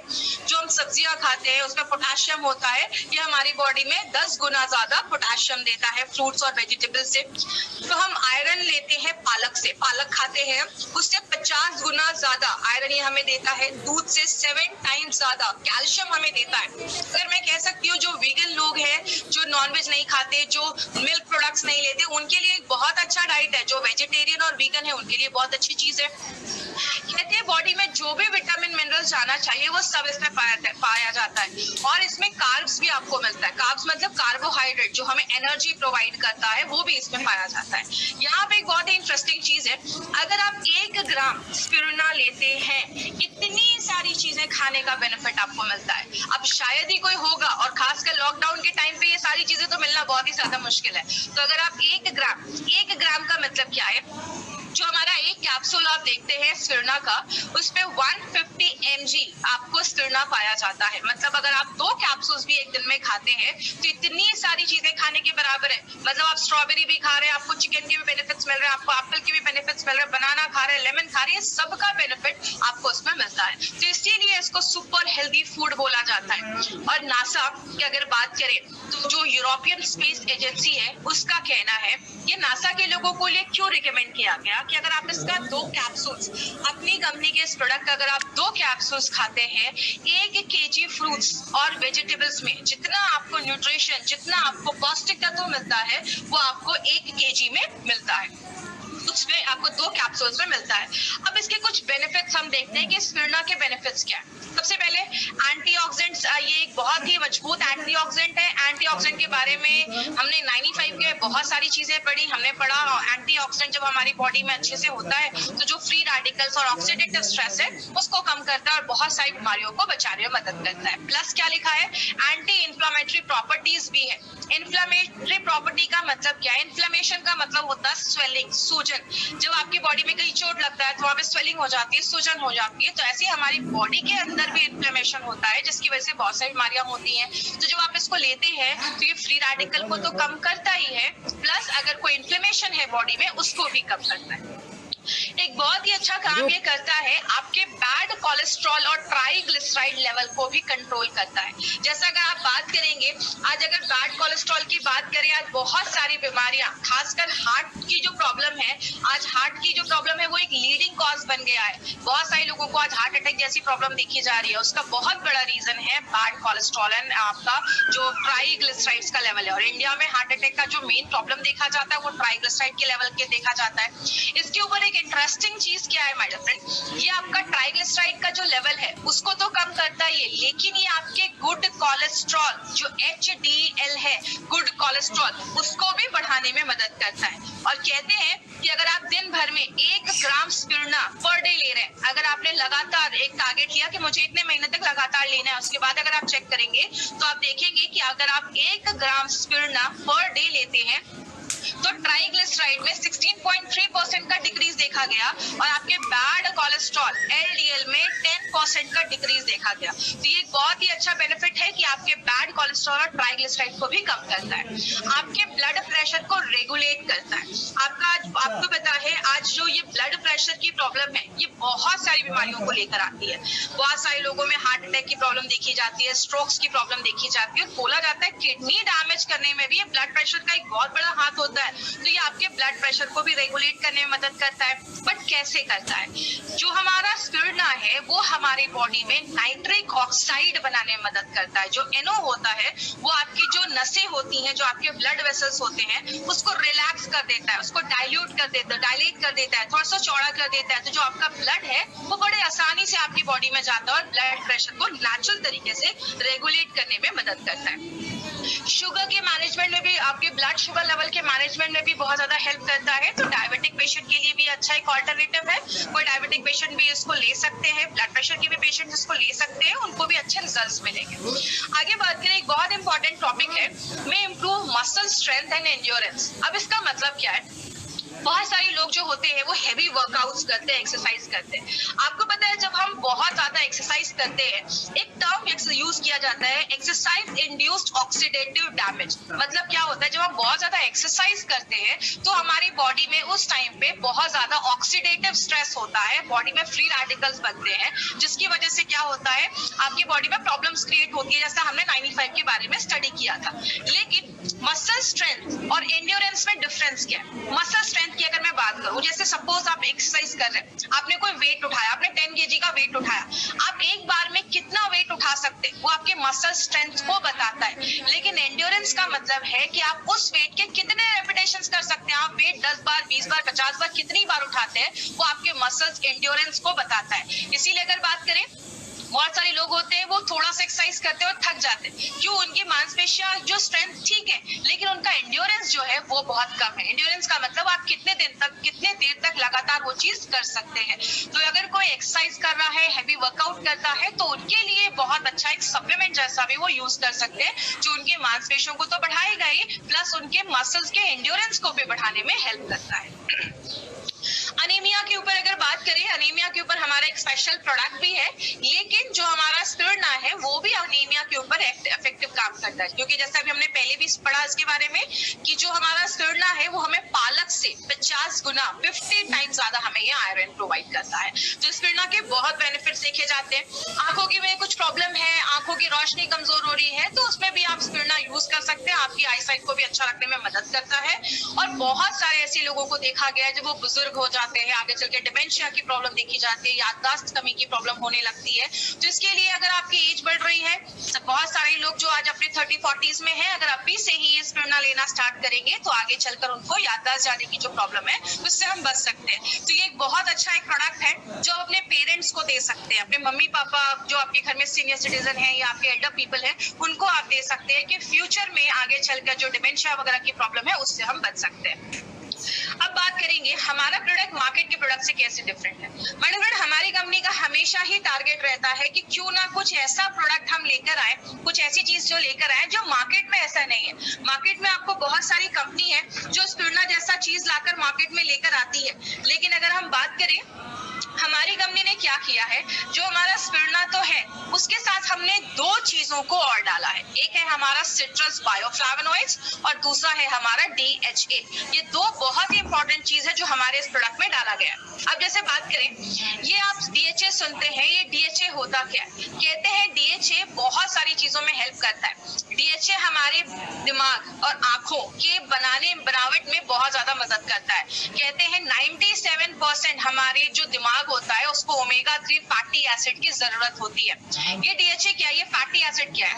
जो हम सब्जियां खाते हैं उसमें पोटेशियम होता है, ये हमारी बॉडी में 10 गुना ज्यादा पोटेशियम देता है फ्रूट्स और वेजिटेबल से। तो हम आयरन लेते हैं पालक से, पालक खाते हैं उससे 50 गुना ज्यादा आयरन ये हमें देता है। दूध से 7 टाइम्स ज्यादा कैल्शियम हमें देता है। अगर मैं कह सकती हूँ जो वीगन लोग हैं, जो नॉनवेज नहीं खाते, जो मिल्क प्रोडक्ट्स नहीं लेते, उनके लिए एक बहुत अच्छा डाइट है। जो वेजिटेरियन और वीगन है उनके लिए बहुत अच्छी चीज है। कहते हैं बॉडी में जो भी विटामिन मिनरल्स जाना चाहिए वो सब इसमें पाया जाता है। और इसमें कार्ब्स भी आपको मिलता है। कार्ब्स मतलब कार्बोहाइड्रेट जो हमें एनर्जी प्रोवाइड करता है, वो भी इसमें पाया जाता है। यहाँ पे एक बहुत ही इंटरेस्टिंग चीज है, अगर आप 1 ग्राम स्पिरुलिना लेते हैं, इतनी सारी चीजें खाने का बेनिफिट आपको मिलता है। अब शायद ही कोई होगा, और खासकर लॉकडाउन के टाइम पे ये सारी चीजें तो मिलना बहुत ही ज्यादा मुश्किल है। तो अगर आप 1 ग्राम का मतलब क्या है, जो हमारा एक कैप्सूल आप देखते हैं स्पिरुलिना का, उस पे 150 mg आपको स्पिरुलिना पाया जाता है। मतलब अगर आप 2 कैप्सूल्स भी एक दिन में खाते हैं तो इतनी सारी चीजें खाने के बराबर है। मतलब आप स्ट्रॉबेरी भी खा रहे हैं, आपको चिकन के भी बेनिफिट्स मिल रहे हैं, आपको एप्पल के भी बेनिफिट्स मिल रहे हैं, बनाना खा रहे हैं, लेमन खा रहे हैं, सबका बेनिफिट आपको उसमें मिलता है। तो इसीलिए इसको सुपर हेल्दी फूड बोला जाता है। और नासा की अगर बात करें तो जो यूरोपियन स्पेस एजेंसी है, उसका कहना है ये नासा के लोगों को लिए क्यों रिकमेंड किया गया कि अगर आप इसका 2 कैप्सूल्स, अपनी कंपनी के इस प्रोडक्ट का अगर आप 2 कैप्सूल्स खाते हैं, 1 kg फ्रूट्स और वेजिटेबल्स में जितना आपको न्यूट्रिशन, जितना आपको पौष्टिक तत्व मिलता है, वो आपको 1 kg में मिलता है, उसमें आपको 2 कैप्सूल्स में मिलता है। अब इसके कुछ बेनिफिट्स हम देखते हैं कि स्पिरुलिना के बेनिफिट्स क्या है। सबसे पहले एंटीऑक्सीडेंट्स, ये एक बहुत ही मजबूत एंटीऑक्सीडेंट है। एंटीऑक्सीडेंट के बारे में हमने 95 के बहुत सारी चीजें पढ़ी, हमने पढ़ा एंटीऑक्सीडेंट जब हमारी बॉडी में अच्छे से होता है तो जो फ्री रेडिकल्स और ऑक्सीडेटिव स्ट्रेस है उसको कम करता है और बहुत सारी बीमारियों को बचाने में मदद करता है। प्लस क्या लिखा है, एंटी इन्फ्लामेटरी प्रॉपर्टीज भी है। इन्फ्लामेटरी प्रॉपर्टी का मतलब क्या है, इन्फ्लेमेशन का मतलब होता है स्वेलिंग, सूजन। जब आपकी बॉडी में कहीं चोट लगता है तो वहां पे स्वेलिंग हो जाती है, सूजन हो जाती है। तो ऐसे हमारी बॉडी के अंदर भी इन्फ्लेमेशन होता है, जिसकी वजह से बहुत सारी बीमारियां होती हैं। तो जब आप इसको लेते हैं तो ये फ्री रेडिकल को तो कम करता ही है, प्लस अगर कोई इन्फ्लेमेशन है बॉडी में उसको भी कम करता है। एक बहुत ही अच्छा काम ये करता है, आपके बैड कोलेस्ट्रॉल और ट्राइग्लिसराइड लेवल को भी कंट्रोल करता है। जैसा अगर आप बात करेंगे, आज अगर बैड कोलेस्ट्रॉल की बात करें, आज बहुत सारी बीमारियां, खासकर हार्ट की जो प्रॉब्लम है, आज हार्ट की जो प्रॉब्लम है वो एक लीडिंग कॉज बन गया है। बहुत सारे लोगों को आज हार्ट अटैक जैसी प्रॉब्लम देखी जा रही है। उसका बहुत बड़ा रीजन है बैड कोलेस्ट्रॉल एंड आपका जो ट्राइग्लिसराइड्स का लेवल है। और इंडिया में हार्ट अटैक का जो मेन प्रॉब्लम देखा जाता है वो ट्राइग्लिसराइड के लेवल के देखा जाता है। इसके ऊपर इंटरेस्टिंग चीज क्या है माय डियर फ्रेंड, ये आपका ट्राइग्लिसराइड का जो लेवल है उसको तो कम करता ही है, लेकिन ये आपके गुड कोलेस्ट्रॉल जो HDL है, गुड कोलेस्ट्रॉल, उसको भी बढ़ाने में मदद करता है। और कहते हैं कि अगर आप दिन भर में 1 ग्राम स्पिरुलिना पर डे ले रहे हैं, अगर आपने लगातार एक टारगेट लिया कि मुझे इतने महीने तक लगातार लेना है, उसके बाद अगर आप चेक करेंगे तो आप देखेंगे कि अगर आप 1 ग्राम स्पिरुलिना पर डे लेते हैं तो ट्राइग्लिसराइड में 16.3% का डिक्रीज देखा गया और आपके बैड कोलेस्ट्रॉल LDL में 10% का डिक्रीज देखा गया। तो ये बहुत ही अच्छा बेनिफिट है कि आपके बैड कोलेस्ट्रॉल और ट्राइग्लिसराइड को भी कम करता है, आपके ब्लड प्रेशर को रेगुलेट करता है। आपको पता है आज जो ये ब्लड प्रेशर की प्रॉब्लम है ये बहुत सारी बीमारियों को लेकर आती है। बहुत सारे लोगों में हार्ट अटैक की प्रॉब्लम देखी जाती है, स्ट्रोक्स की प्रॉब्लम देखी जाती है, और बोला जाता है किडनी डैमेज करने में भी ये ब्लड प्रेशर का एक बहुत बड़ा हाथ होता है। तो ये आपके ब्लड प्रेशर को भी रेगुलेट करने में मदद करता है। बट कैसे करता है, जो हमारा स्पिरुलिना है वो हमारी बॉडी में नाइट्रिक ऑक्साइड बनाने में मदद करता है। जो NO होता है वो आपकी जो नसें होती हैं, जो आपके ब्लड वेसल्स होते हैं, उसको रिलैक्स कर देता है, उसको डाइल्यूट कर देता है, डायलेट कर देता है, थोड़ा सा चौड़ा कर देता है। तो जो आपका ब्लड है वो बड़े आसानी से आपकी बॉडी में जाता है और ब्लड प्रेशर को नेचुरल तरीके से रेगुलेट करने में मदद करता है। शुगर के मैनेजमेंट में भी, आपके ब्लड शुगर लेवल के मैनेजमेंट में भी बहुत ज्यादा हेल्प करता है। तो डायबिटिक पेशेंट के लिए भी अच्छा एक ऑल्टरनेटिव है। कोई डायबिटिक पेशेंट भी इसको ले सकते हैं, ब्लड प्रेशर के भी पेशेंट इसको ले सकते हैं, उनको भी अच्छे रिजल्ट्स मिलेंगे। आगे बात करें, एक बहुत इंपॉर्टेंट टॉपिक है, में improve muscle strength and endurance. अब इसका मतलब क्या है, बहुत सारे लोग जो होते हैं वो हैवी वर्कआउट्स करते हैं, एक्सरसाइज करते हैं। आपको पता है जब हम बहुत ज्यादा एक्सरसाइज करते हैं, एक टर्म यूज किया जाता है, एक्सरसाइज इंड्यूस्ड ऑक्सीडेटिव डैमेज। मतलब क्या होता है, जब हम बहुत ज्यादा एक्सरसाइज करते हैं तो हमारी बॉडी में उस टाइम पे बहुत ज्यादा ऑक्सीडेटिव स्ट्रेस होता है, बॉडी में फ्री रेडिकल्स बनते हैं, जिसकी वजह से क्या होता है, आपकी बॉडी में प्रॉब्लम्स क्रिएट होती है, जैसा हमने 95 के बारे में स्टडी किया था। लेकिन मसल स्ट्रेंथ और एंड्योरेंस में डिफरेंस क्या है? मसल स्ट्रेंथ की अगर मैं बात करूं, जैसे सपोज आप एक्सरसाइज कर रहे हैं, आपने कोई वेट उठाया, आपने 10 kg का वेट उठाया, आप एक बार में कितना वेट उठा सकते हैं वो आपके मसल स्ट्रेंथ को बताता है। लेकिन एंड्योरेंस का मतलब है कि आप उस वेट के कितने रेपिटेशंस कर सकते हैं। आप वेट 10 बार, 20 बार, 50 बार कितनी बार उठाते हैं वो आपके मसल्स एंड्योरेंस को बताता है। इसीलिए अगर बात करें बहुत सारे लोग होते हैं वो थोड़ा सा एक्सरसाइज करते हैं और थक जाते हैं। क्यों? उनकी मांसपेशियां जो स्ट्रेंथ ठीक है, लेकिन उनका एंड्योरेंस जो है वो बहुत कम है। एंड्योरेंस का मतलब आप कितने देर तक लगातार वो चीज कर सकते हैं। तो अगर कोई एक्सरसाइज कर रहा है, हैवी वर्कआउट करता है, तो उनके लिए बहुत अच्छा एक सप्लीमेंट जैसा भी वो यूज कर सकते हैं, जो उनके मांसपेशियों को तो बढ़ाएगा ही, प्लस उनके मसल्स के एंड्योरेंस को भी बढ़ाने में हेल्प करता है। अनीमिया के ऊपर अगर बात करें, अनीमिया के ऊपर हमारा एक स्पेशल प्रोडक्ट भी है, लेकिन जो हमारा स्पिरुलिना है वो भी अनीमिया के ऊपर इफेक्टिव काम करता है। क्योंकि जैसा अभी हमने पहले भी पढ़ा इसके बारे में कि जो हमारा स्पिरुलिना है वो हमें पालक से 50 गुना 50 टाइम ज्यादा हमें ये आयरन प्रोवाइड करता है। तो स्पिरुलिना के बहुत बेनिफिट्स देखे जाते हैं। आंखों की में कुछ प्रॉब्लम है, आंखों की रोशनी कमजोर हो रही है, तो उसमें भी आप स्पिरुलिना यूज कर सकते हैं। आपकी आईसाइट को भी अच्छा रखने में मदद करता है। और बहुत सारे ऐसे लोगों को देखा गया है जब वो बुजुर्ग हो जाते हैं, आगे चल के डिमेंशिया की प्रॉब्लम देखी जाती है, याददाश्त कमी की प्रॉब्लम होने लगती है। तो इसके लिए अगर आपकी एज बढ़ रही है, बहुत सारे लोग जो आज अपने 30-40s में हैं, अगर अभी से ही ये स्पिरुलिना लेना स्टार्ट करेंगे तो आगे चलकर उनको याददाश्त जाने की जो प्रॉब्लम है उससे हम बच सकते हैं। तो ये एक बहुत अच्छा एक प्रोडक्ट है जो अपने पेरेंट्स को दे सकते हैं, अपने मम्मी पापा जो आपके घर में सीनियर सिटीजन है या आपके एल्डर पीपल है, उनको आप दे सकते हैं कि फ्यूचर में आगे चलकर जो डिमेंशिया वगैरह की प्रॉब्लम है उससे हम बच सकते हैं। अब बात करेंगे हमारा प्रोडक्ट मार्केट के प्रोडक्ट से कैसे डिफरेंट है। मतलब हमारी कंपनी का हमेशा ही टारगेट रहता है कि क्यों ना कुछ ऐसा प्रोडक्ट हम लेकर आए, कुछ ऐसी चीज जो लेकर आए जो मार्केट में ऐसा नहीं है। मार्केट में आपको बहुत सारी कंपनी है जो स्पिरुलिना जैसा चीज लाकर मार्केट में लेकर आती है, लेकिन अगर हम बात करें हमारी कंपनी ने क्या किया है, जो हमारा स्पिरुलिना तो है उसके साथ हमने दो चीजों को और डाला है। एक है हमारा सिट्रस बायोफ्लावोनॉइड्स और दूसरा है हमारा DHA। ये दो बहुत ही इंपॉर्टेंट चीज है जो हमारे इस प्रोडक्ट में डाला गया है। अब जैसे बात करें, ये आप DHA सुनते हैं, ये DHA होता क्या है? कहते हैं DHA बहुत सारी चीजों में हेल्प करता है। DHA हमारे दिमाग और आंखों के बनावट में बहुत ज्यादा मदद करता है। कहते हैं 97% हमारे जो दिमाग होता है उसको ओमेगा 3 फैटी एसिड की जरूरत होती है। ये DHA क्या है? ये फैटी एसिड क्या है?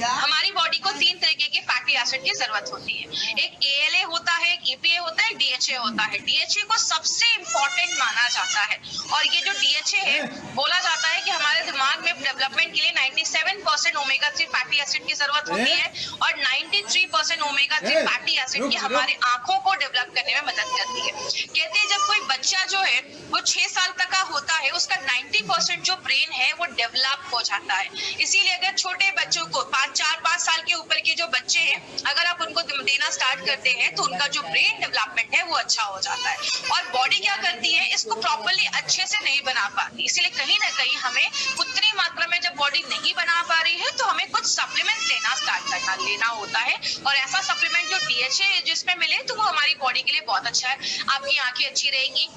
हमारी बॉडी को 3 तरीके के फैटी एसिड की जरूरत होती है। एक ALA होता है, एक EPA होता है, DHA होता है। DHA को सबसे इम्पोर्टेंट माना जाता है और ये जो DHA है, बोला जाता है कि हमारे दिमाग में डेवलपमेंट के लिए 97% ओमेगा 3 फैटी एसिड की जरूरत होती है और 93% ओमेगा 3 फैटी एसिड की हमारे आंखों को डेवलप करने में मदद करती है। कहते हैं जब कोई बच्चा जो है वो 6 साल तक का होता है, उसका 90% जो ब्रेन है वो डेवलप हो जाता है। इसीलिए अगर छोटे बच्चों को 4-5 साल के ऊपर के जो बच्चे हैं, अगर आप उनको देना स्टार्ट करते हैं तो उनका जो ब्रेन डेवलपमेंट है वो अच्छा हो जाता है। और बॉडी क्या करती है, इसको प्रॉपर्ली अच्छे से नहीं बना पाती, इसलिए कहीं ना कहीं हमें उतनी मात्रा में जब बॉडी नहीं बना पा रही है तो हमें कुछ सप्लीमेंट्स लेना होता है। और ऐसा सप्लीमेंट जो DHA जिसमें मिले तो वो हमारी बॉडी के लिए बहुत अच्छा है। आपकी आंखें अच्छी रहेंगी,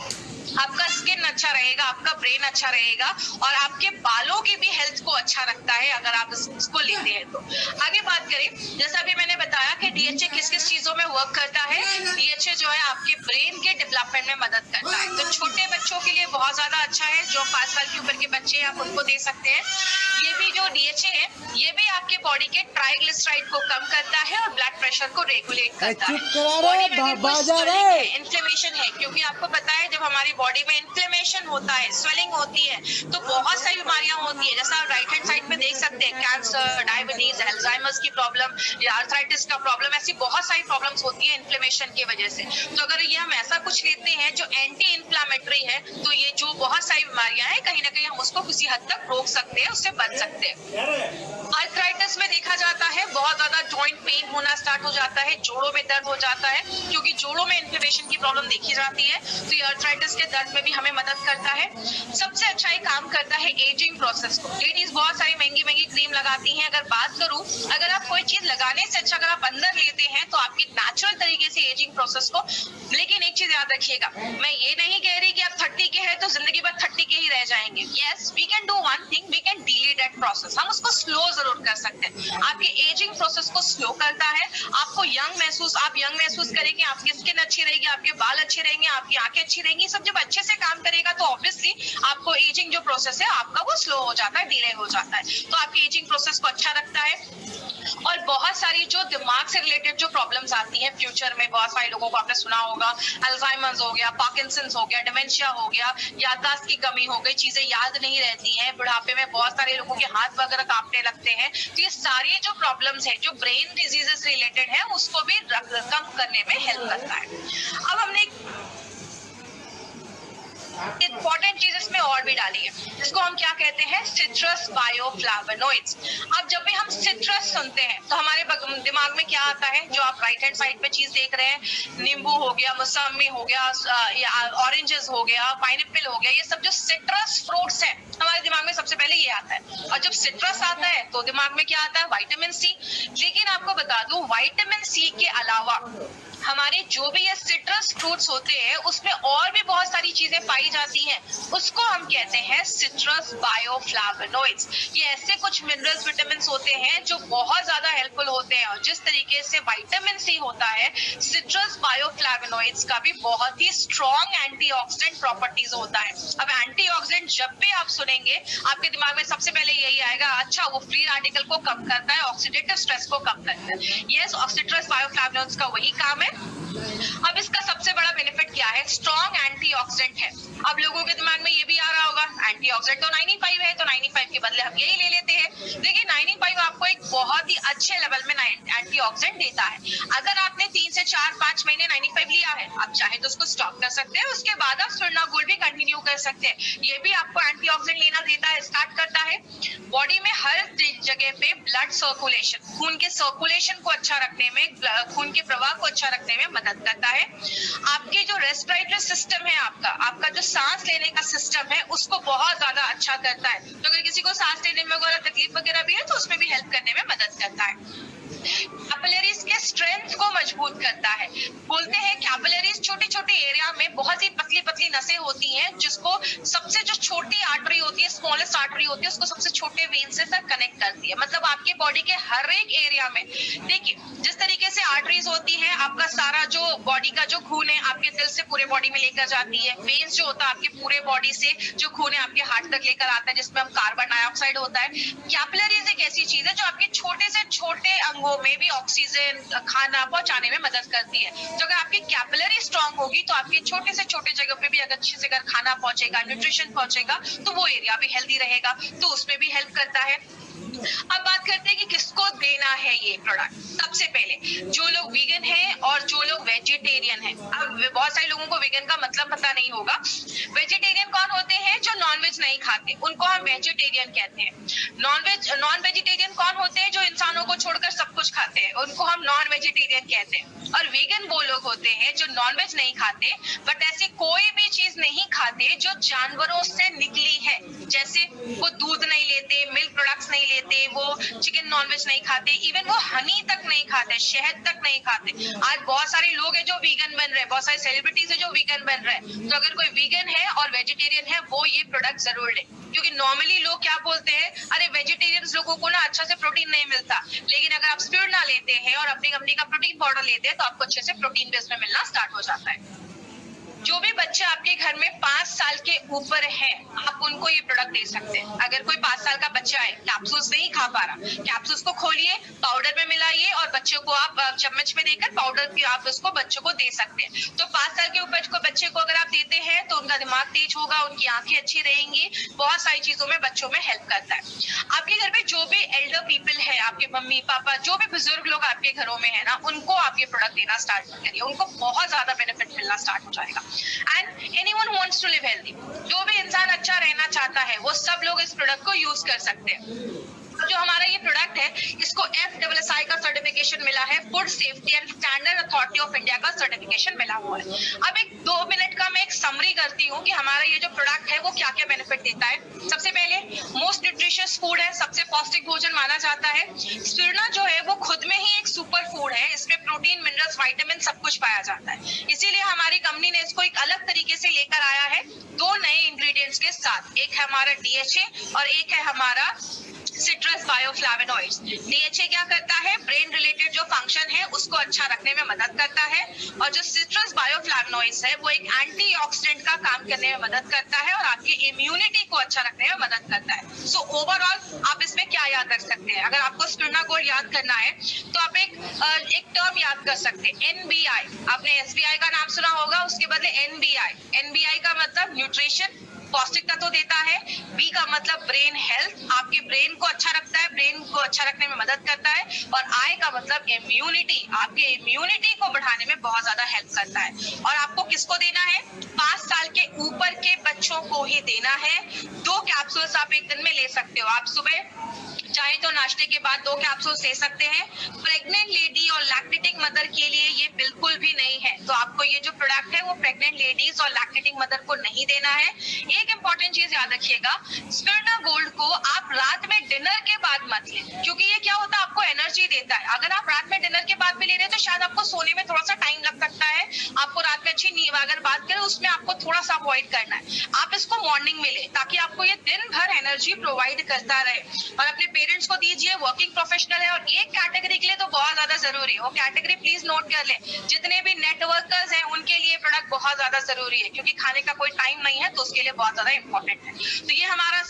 आपका स्किन अच्छा रहेगा, आपका ब्रेन अच्छा रहेगा और आपके बालों की भी हेल्थ को अच्छा रखता है अगर आप इसको लेते हैं तो। आगे बात करें, जैसा अभी मैंने बताया कि DHA किस किस चीजों में वर्क करता है। DHA जो है आपके ब्रेन के डेवलपमेंट में मदद करता है, तो छोटे बच्चों के लिए बहुत ज्यादा अच्छा है। जो 5 साल के ऊपर के बच्चे हैं आप उनको दे सकते हैं। ये भी जो DHA है ये भी आपके बॉडी के ट्राइग्लिसराइड को कम करता है और ब्लड प्रेशर को रेगुलेट करता है। बॉडी में अगर कोई स्वेलिंग है, इन्फ्लेमेशन है, क्योंकि आपको पता है जब हमारी बॉडी में इन्फ्लेमेशन होता है, स्वेलिंग होती है, तो बहुत सारी बीमारियां होती है। जैसा आप राइट हैंड साइड में देख सकते हैं, कैंसर, डायबिटीज, अल्जाइमर्स की प्रॉब्लम या आर्थराइटिस का प्रॉब्लम, ऐसी बहुत सारी प्रॉब्लम्स होती है इन्फ्लेमेशन की वजह से। तो अगर ये हम ऐसा कुछ लेते हैं जो एंटी इन्फ्लामेटरी है, तो ये जो बहुत सारी बीमारियां हैं कहीं ना कहीं हम उसको किसी हद तक रोक सकते हैं, उससे बच सकते हैं। आर्थराइटिस में देखा जाता है बहुत ज्यादा जॉइंट पेन होना स्टार्ट हो जाता है, जोड़ों में दर्द हो जाता है, क्योंकि जोड़ों में इन्फ्लेमेशन की प्रॉब्लम देखी जाती है। तो ये आर्थराइटिस के दर्द में भी हमें मदद करता है। सबसे अच्छा ये काम करता है एजिंग प्रोसेस को। लेडीज बहुत सारी महंगी महंगी क्रीम लगाती हैं। अगर बात करूं, अगर आप कोई चीज लगाने से अच्छा अगर आप अंदर लेते हैं तो आपकी नेचुरल तरीके से एजिंग प्रोसेस को। लेकिन एक चीज याद रखिएगा, मैं ये नहीं कह रही कि आप 30 के हैं तो जिंदगी भर 30 के ही रह जाएंगे। Yes, we can do one thing, we can delay that process, हम उसको स्लो जरूर कर सकते हैं। आपके एजिंग प्रोसेस को स्लो करता है, आपको आप यंग महसूस करेंगे, आपकी स्किन अच्छी रहेगी, आपके बाल अच्छे रहेंगे, आपकी आंखें अच्छी रहेंगी। सब जब अच्छे से काम करेगा तो ऑब्वियसली आपको एजिंग जो प्रोसेस है आपका वो स्लो हो जाता है, डिले हो जाता है, तो आपकी एजिंग प्रोसेस को अच्छा रखता है। और बहुत सारी जो दिमाग से रिलेटेड जो प्रॉब्लम्स आती हैं फ्यूचर में, बहुत सारे लोगों को आपने सुना होगा, अल्जाइमर्स हो गया, पार्किंसंस हो गया, डिमेंशिया हो गया, याददाश्त की कमी हो गई, चीजें याद नहीं रहती हैं, बुढ़ापे में बहुत सारे लोगों के हाथ वगैरह कांपने लगते हैं। तो ये सारी जो प्रॉब्लम्स है जो ब्रेन डिजीजेस रिलेटेड है उसको भी कम करने में हेल्प करता है। अब हमने इंपॉर्टेंट चीज इसमें और भी डाली है, जिसको हम क्या कहते हैं, सिट्रस बायोफ्लावोनॉइड्स। अब जब भी हम सिट्रस सुनते हैं तो हमारे दिमाग में क्या आता है, जो आप राइट हैंड साइड पे चीज देख रहे हैं, नींबू हो गया, मौसमी हो गया, ऑरेंजेस हो गया, पाइनएप्पल हो गया, ये सब जो सिट्रस फ्रूट्स हैं हमारे दिमाग में सबसे पहले ये आता है। और जब सिट्रस आता है तो दिमाग में क्या आता है, विटामिन सी। लेकिन आपको बता दूं, विटामिन सी के अलावा हमारे जो भी ये सिट्रस फ्रूट्स होते हैं उसमें और भी बहुत सारी चीजें पाई जाती हैं, उसको हम कहते हैं सिट्रस बायोफ्लावोनॉइड्स। ये ऐसे कुछ मिनरल्स, विटामिन होते हैं जो बहुत ज्यादा हेल्पफुल होते हैं, और जिस तरीके से विटामिन सी होता है, सिट्रस बायोफ्लावोनॉइड्स का भी बहुत ही स्ट्रॉन्ग एंटीऑक्सीडेंट प्रॉपर्टीज होता है। अब एंटीऑक्सीडेंट जब भी आप सुनेंगे आपके दिमाग में सबसे पहले यही आएगा, अच्छा वो फ्री रेडिकल को कम करता है, ऑक्सीडेटिव स्ट्रेस को कम करता है। यस, सिट्रस बायोफ्लावोनॉइड्स का वही काम है। अब इसका सबसे बड़ा बेनिफिट क्या है, स्ट्रॉन्ग एंटीऑक्सीडेंट है। अब लोगों के दिमाग में ये भी आ रहा होगा, एंटीऑक्सीडेंट तो 95 है, तो 95 के बदले हम यही ले लेते हैं। देखिए 95 आपको एक बहुत ही अच्छे लेवल में एंटीऑक्सीडेंट देता है। अगर आपने 3 से 4-5 महीने 95 लिया है, आप चाहे तो उसको स्टॉप कर सकते हैं, उसके बाद आप स्पिरुलिना गोल्ड भी कंटिन्यू कर सकते हैं। ये भी आपको एंटीऑक्सीडेंट लेना देता है, स्टार्ट करता है। बॉडी में हर जगह पे ब्लड सर्कुलेशन, खून के सर्कुलेशन को अच्छा रखने में, खून के प्रवाह को अच्छा रखने में मदद करता है। आपके जो रेस्पिरेटरी सिस्टम है, आपका जो सांस लेने का सिस्टम है, उसको बहुत ज्यादा अच्छा करता है। तो अगर किसी को सांस लेने में वगैरह तकलीफ वगैरह भी है तो उसमें भी हेल्प करने में मदद करता है। कैपिलरीज के स्ट्रेंथ को मजबूत करता है। बोलते हैं कैपिलरीज छोटी छोटी एरिया में बहुत ही पतली पतली नसें होती हैं, जिसको सबसे जो छोटी आर्टरी होती है, स्मॉलेस्ट आर्टरी होती है, उसको सबसे छोटे वेन से सर कनेक्ट करती है। मतलब आपके बॉडी के हर एक एरिया में, देखिए जिस तरीके से आर्टरीज होती है, आपका सारा जो बॉडी का जो खून है आपके दिल से पूरे बॉडी में लेकर जाती है। वेन्स जो होता है आपके पूरे बॉडी से जो खून है आपके हार्ट तक लेकर आता है, जिसमें हम कार्बन डाइऑक्साइड होता है। कैपिलरीज एक ऐसी चीज है जो आपके छोटे से छोटे अंगों में भी ऑक्सीजन, खाना पहुंचाने में मदद करती है। तो अगर आपकी कैपिलरी स्ट्रांग होगी तो आपके छोटे से छोटे जगह पे भी अगर अच्छे से अगर खाना पहुंचेगा, न्यूट्रिशन पहुंचेगा, तो वो एरिया भी हेल्दी रहेगा, तो उसमें भी हेल्प करता है। अब बात करते हैं कि किसको देना है ये प्रोडक्ट। सबसे पहले जो लोग वीगन हैं और जो लोग वेजिटेरियन हैं। अब बहुत सारे लोगों को वीगन का मतलब पता नहीं होगा। वेजिटेरियन कौन होते हैं, जो नॉनवेज नहीं खाते, उनको हम वेजिटेरियन कहते हैं। नॉन वेजिटेरियन कौन होते हैं, जो इंसानों को छोड़कर सब कुछ खाते हैं, उनको हम नॉन वेजिटेरियन कहते हैं। और वीगन वो लोग होते हैं जो नॉनवेज नहीं खाते, बट ऐसी कोई भी चीज नहीं खाते जो जानवरों से निकली है। जैसे वो दूध नहीं लेते, मिल्क प्रोडक्ट्स नहीं लेते, वो चिकन नॉनवेज नहीं खाते, इवन वो हनी तक नहीं खाते, शहद तक नहीं खाते। आज बहुत सारे लोग हैं जो वीगन बन रहे हैं, बहुत सारे सेलिब्रिटीज हैं जो वीगन बन रहे हैं। तो अगर कोई वीगन है और वेजिटेरियन है, वो ये प्रोडक्ट जरूर ले। क्योंकि नॉर्मली लोग क्या बोलते हैं, अरे वेजिटेरियन लोगों को ना अच्छा से प्रोटीन नहीं मिलता। लेकिन अगर आप स्पिरुलिना लेते हैं और अपनी कंपनी का प्रोटीन पाउडर लेते हैं तो आपको अच्छे से प्रोटीन बेस में मिलना स्टार्ट हो जाता है। जो भी बच्चे आपके घर में 5 साल के ऊपर है, आप उनको ये प्रोडक्ट दे सकते हैं। अगर कोई 5 साल का बच्चा है, कैप्सूल्स नहीं खा पा रहा, कैप्सूल्स को खोलिए, पाउडर में मिलाइए और बच्चों को आप चम्मच में देकर पाउडर की आप उसको बच्चों को दे सकते हैं। तो 5 साल के ऊपर को बच्चे को अगर आप देते हैं तो उनका दिमाग तेज होगा, उनकी आंखें अच्छी रहेंगी, बहुत सारी चीजों में बच्चों में हेल्प करता है। आपके घर में जो भी एल्डर पीपल है, आपके मम्मी पापा, जो भी बुजुर्ग लोग आपके घरों में है ना, उनको आप ये प्रोडक्ट देना स्टार्ट करिए, उनको बहुत ज्यादा बेनिफिट मिलना स्टार्ट हो जाएगा। And anyone wants to live healthy, जो भी इंसान अच्छा रहना चाहता है वो सब लोग इस प्रोडक्ट को यूज कर सकते हैं। जो हमारा ये प्रोडक्ट है, इसको FSSAI का सर्टिफिकेशन मिला है, food safety and standard authority of India का सर्टिफिकेशन मिला हुआ है। अब एक 2 मिनट का मैं एक समरी करती हूँ कि हमारा ये जो प्रोडक्ट है वो क्या क्या बेनिफिट देता है। सबसे पहले मोस्ट न्यूट्रिशियस फूड है, सबसे पौष्टिक भोजन माना जाता है। स्पिरुलिना जो है वो खुद में ही एक सुपर फूड है, इसमें प्रोटीन, मिनरल्स, विटामिन सब कुछ पाया जाता है। इसीलिए हमारी कंपनी ने इसको एक अलग तरीके से लेकर आया है, 2 नए इंग्रेडिएंट्स के साथ। एक है हमारा DHA और एक है हमारा सिट्रस बायोफ्लैवोनॉइड्स। डीएचए क्या करता है, ब्रेन रिलेटेड जो फंक्शन है उसको अच्छा रखने में मदद करता है, और जो सिट्रस बायोफ्लैवोनॉइड्स है वो एक एंटीऑक्सीडेंट का काम करने में मदद करता है और आपकी इम्यूनिटी को अच्छा रखने में मदद करता है। सो ओवरऑल आप इसमें क्या याद रख सकते हैं, अगर आपको स्पिरुलिना गोल्ड याद करना है तो आप एक टर्म याद कर सकते हैं, एनबीआई। आपने एसबीआई का नाम सुना होगा, उसके बदले एनबीआई। एनबीआई का मतलब न्यूट्रिशन, पौष्टिक तत्व देता है। बी का मतलब ब्रेन हेल्थ, आपके ब्रेन को अच्छा रखता है, ब्रेन को अच्छा रखने में मदद करता है। और आई का मतलब इम्यूनिटी, आपके इम्यूनिटी को बढ़ाने में बहुत ज्यादा हेल्प करता है। और आपको किसको देना है, 5 साल के ऊपर के बच्चों को ही देना है। 2 कैप्सूल्स आप एक दिन में ले सकते हो। आप सुबह चाहे तो नाश्ते के बाद 2 कैप्सूल ले सकते हैं। प्रेग्नेंट लेडी और लैक्टेटिंग मदर के लिए ये बिल्कुल भी नहीं है। तो आपको ये जो प्रोडक्ट है वो प्रेग्नेंट लेडीज और लैक्टेटिंग मदर को नहीं देना है। एक इंपॉर्टेंट चीज याद रखिएगा, स्पिरुलिना गोल्ड को आप रात में डिनर के बाद मत लें, क्योंकि ये क्या होता है, आपको एनर्जी देता है। अगर आप रात में डिनर के बाद भी ले रहे हैं तो शायद आपको सोने में थोड़ा सा टाइम लग सकता है, आपको रात में अच्छी नींद, अगर बात करें उसमें आपको थोड़ा सा अवॉइड करना है। आप इसको मॉर्निंग में लें ताकि आपको ये दिन भर एनर्जी प्रोवाइड करता रहे। और अपने पेरेंट्स को दीजिए, वर्किंग प्रोफेशनल है और एक कैटेगरी के लिए तो बहुत ज्यादा जरूरी है, वो कैटेगरी प्लीज नोट कर लें। जितने भी नेटवर्कर्स हैं उनके लिए प्रोडक्ट बहुत ज्यादा जरूरी है, क्योंकि खाने का कोई टाइम नहीं है तो उसके लिए बहुत ज्यादा इंपॉर्टेंट है। तो ये हमारा